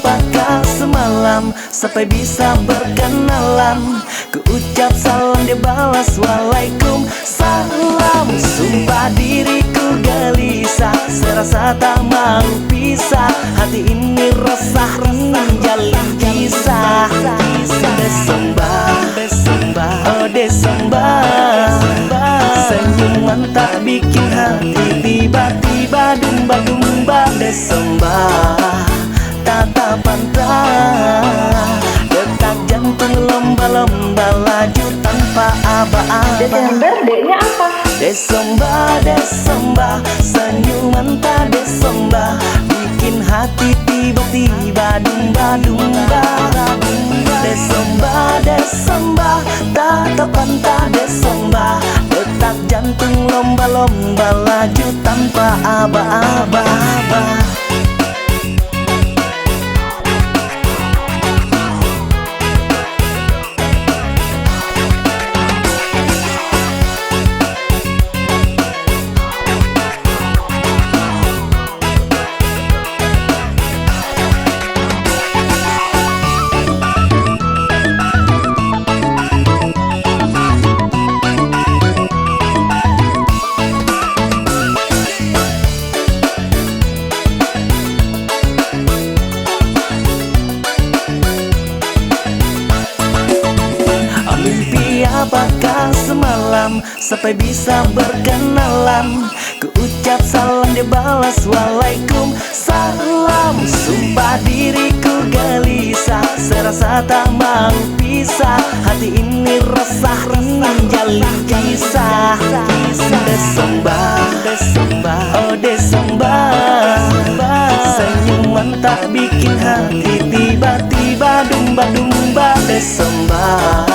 apakah semalam sampai bisa berkenalan? Ku ucap salam, dia balas waalaikum salam. Sumpah diriku gelisah, serasa tak mau pisah. Hati ini resah, menjalin kisah. Desembah, oh desembah, senyuman tak bikin hati tiba-tiba dumba-dumba. Desembah, tatapan tak, detak jantung lomba-lomba laju tanpa aba-aba. Desember D-nya apa? Desembah, senyuman tak desembah, bikin hati tiba-tiba dumba-dumba. Desembah, tatapan tak desembah, detak jantung lomba-lomba laju tanpa aba-aba. Apakah semalam sampai bisa berkenalan? Ku ucap salam, dia balas waalaikum salam. Sumpah diriku gelisah, serasa tak mau pisah. Hati ini resah, menjalin kisah. Desembah, oh desembah, senyuman tak bikin hati tiba-tiba dumba-dumba. Desembah,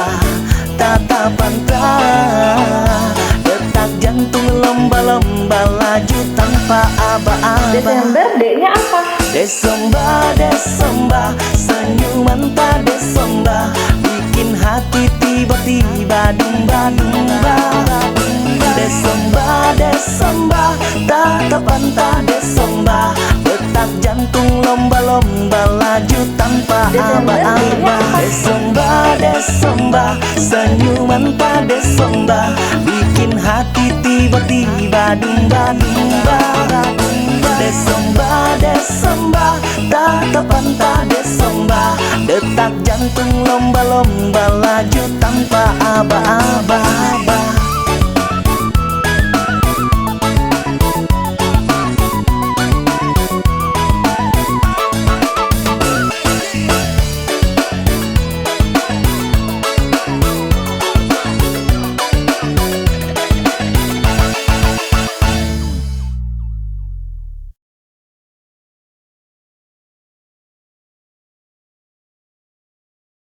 tatapan tak, detak jantung lomba-lomba laju tanpa aba-aba. Desember D-nya apa? Desembah, senyuman tak desembah, bikin hati tiba-tiba dumba-dumba. Desembah, tatapan tak desembah, detak jantung lomba-lomba laju tanpa aba-aba. Desembah, senyuman tak desembah, bikin hati tiba-tiba dumba-dumba. Desembah, tatapan tak desembah, detak jantung lomba-lomba laju tanpa aba-aba.